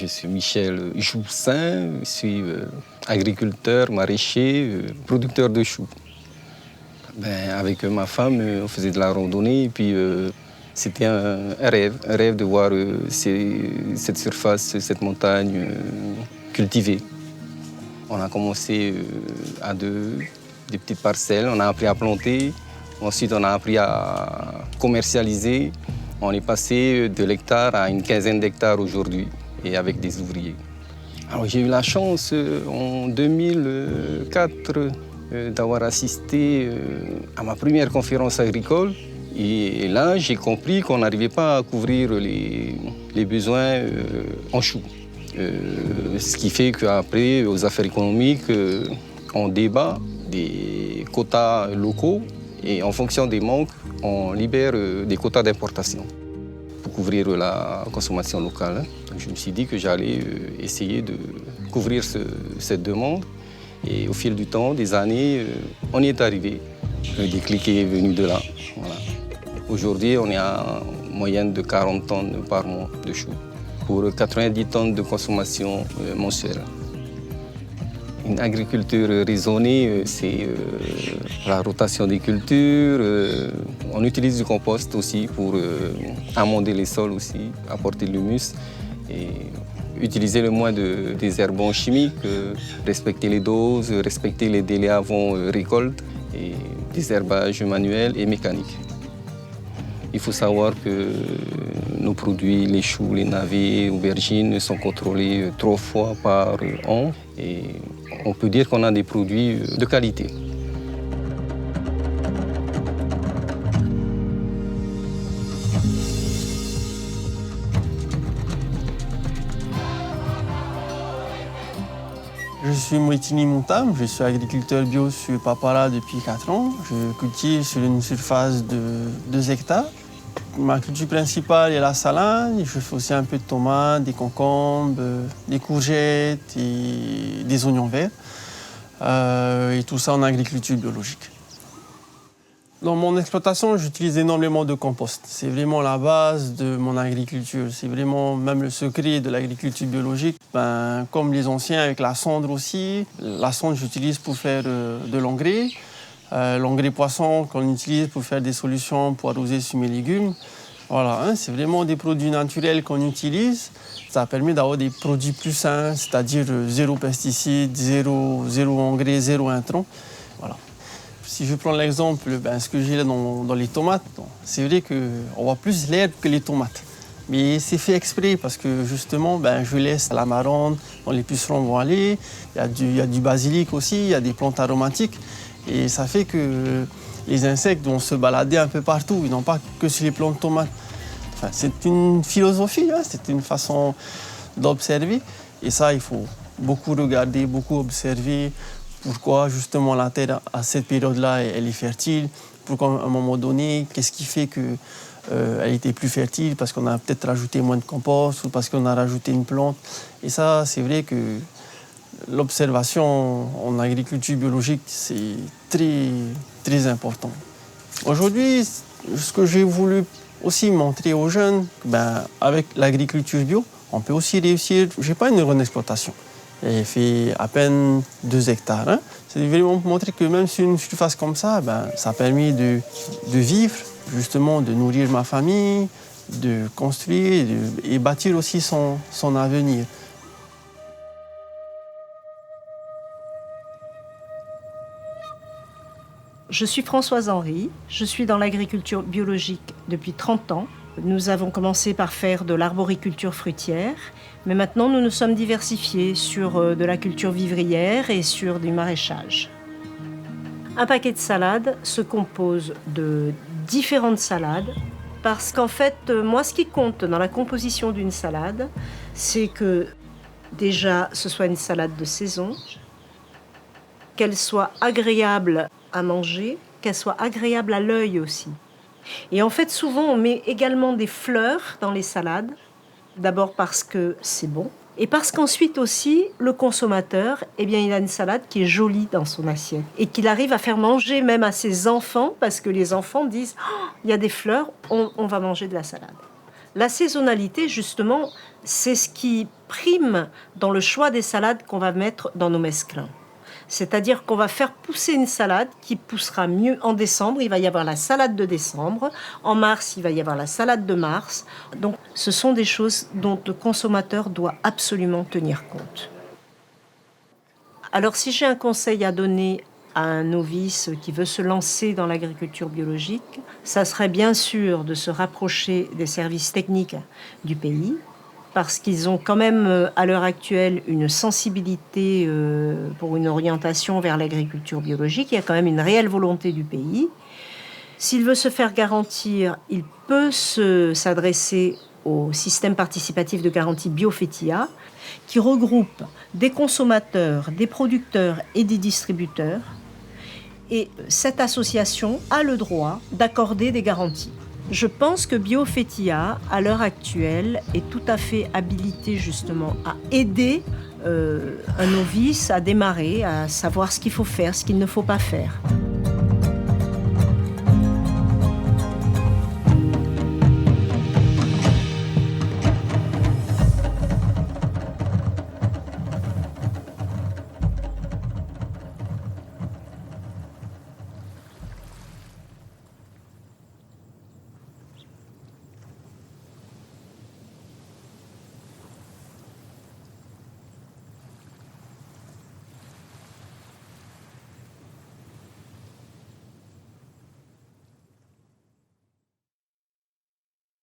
Je suis Michel Joussin, je suis agriculteur, maraîcher, producteur de choux. Avec ma femme, on faisait de la randonnée et puis c'était un rêve de voir cette surface, cette montagne cultivée. On a commencé à des petites parcelles, on a appris à planter, ensuite on a appris à commercialiser. On est passé de l'hectare à une quinzaine d'hectares aujourd'hui et avec des ouvriers. Alors j'ai eu la chance en 2004 d'avoir assisté à ma première conférence agricole. Et là, j'ai compris qu'on n'arrivait pas à couvrir les besoins en choux. Ce qui fait qu'après, aux affaires économiques, on débat des quotas locaux et en fonction des manques, on libère des quotas d'importation pour couvrir la consommation locale. Donc, je me suis dit que j'allais essayer de couvrir cette demande. Et au fil du temps, des années, on y est arrivé. Le déclic est venu de là. Voilà. Aujourd'hui, on est à une moyenne de 40 tonnes par mois de choux pour 90 tonnes de consommation mensuelle. Une agriculture raisonnée, c'est la rotation des cultures. On utilise du compost aussi pour amender les sols aussi, apporter de l'humus. Et utiliser le moins de désherbants chimiques, respecter les doses, respecter les délais avant récolte et désherbage manuel et mécanique. Il faut savoir que nos produits, les choux, les navets, aubergines, sont contrôlés 3 fois par an et on peut dire qu'on a des produits de qualité. Je suis Moitini Montam, je suis agriculteur bio sur Papara depuis 4 ans. Je cultive sur une surface de 2 hectares. Ma culture principale est la salade. Je fais aussi un peu de tomates, des concombres, des courgettes et des oignons verts. Et tout ça en agriculture biologique. Dans mon exploitation, j'utilise énormément de compost. C'est vraiment la base de mon agriculture. C'est vraiment même le secret de l'agriculture biologique. Comme les anciens avec la cendre aussi. La cendre, j'utilise pour faire de l'engrais. L'engrais poisson qu'on utilise pour faire des solutions pour arroser sur mes légumes. Voilà, c'est vraiment des produits naturels qu'on utilise. Ça permet d'avoir des produits plus sains, c'est-à-dire 0 pesticides, 0 engrais, 0 intrants. Voilà. Si je prends l'exemple, ce que j'ai là dans les tomates, c'est vrai qu'on voit plus l'herbe que les tomates. Mais c'est fait exprès parce que justement, je laisse la marronne, dont les pucerons vont aller. Il y a du basilic aussi, il y a des plantes aromatiques. Et ça fait que les insectes vont se balader un peu partout, ils n'ont pas que sur les plantes de tomates. Enfin, c'est une philosophie, c'est une façon d'observer. Et ça, il faut beaucoup regarder, beaucoup observer. Pourquoi justement la terre, à cette période-là, elle est fertile. Pourquoi à un moment donné, qu'est-ce qui fait qu'elle était plus fertile. Parce qu'on a peut-être rajouté moins de compost ou parce qu'on a rajouté une plante. Et ça, c'est vrai que l'observation en agriculture biologique, c'est très, très important. Aujourd'hui, ce que j'ai voulu aussi montrer aux jeunes, avec l'agriculture bio, on peut aussi réussir. Je n'ai pas une grande exploitation. Elle fait à peine 2 hectares. C'est vraiment pour montrer que même sur une surface comme ça, ça permet de vivre, justement de nourrir ma famille, de construire et bâtir aussi son avenir. Je suis Françoise Henry, je suis dans l'agriculture biologique depuis 30 ans. Nous avons commencé par faire de l'arboriculture fruitière, mais maintenant nous nous sommes diversifiés sur de la culture vivrière et sur du maraîchage. Un paquet de salades se compose de différentes salades parce qu'en fait, moi, ce qui compte dans la composition d'une salade, c'est que déjà, ce soit une salade de saison, qu'elle soit agréable à manger, qu'elle soit agréable à l'œil aussi. Et en fait, souvent, on met également des fleurs dans les salades. D'abord parce que c'est bon. Et parce qu'ensuite aussi, le consommateur, il a une salade qui est jolie dans son assiette. Et qu'il arrive à faire manger même à ses enfants, parce que les enfants disent « Oh, il y a des fleurs, on va manger de la salade ». La saisonnalité, justement, c'est ce qui prime dans le choix des salades qu'on va mettre dans nos mesclins. C'est-à-dire qu'on va faire pousser une salade qui poussera mieux en décembre. Il va y avoir la salade de décembre. En mars, il va y avoir la salade de mars. Donc, ce sont des choses dont le consommateur doit absolument tenir compte. Alors, si j'ai un conseil à donner à un novice qui veut se lancer dans l'agriculture biologique, ça serait bien sûr de se rapprocher des services techniques du pays, parce qu'ils ont quand même, à l'heure actuelle, une sensibilité pour une orientation vers l'agriculture biologique. Il y a quand même une réelle volonté du pays. S'il veut se faire garantir, il peut s'adresser au système participatif de garantie Biofetia, qui regroupe des consommateurs, des producteurs et des distributeurs. Et cette association a le droit d'accorder des garanties. Je pense que Biofetia, à l'heure actuelle, est tout à fait habilité justement à aider un novice à démarrer, à savoir ce qu'il faut faire, ce qu'il ne faut pas faire.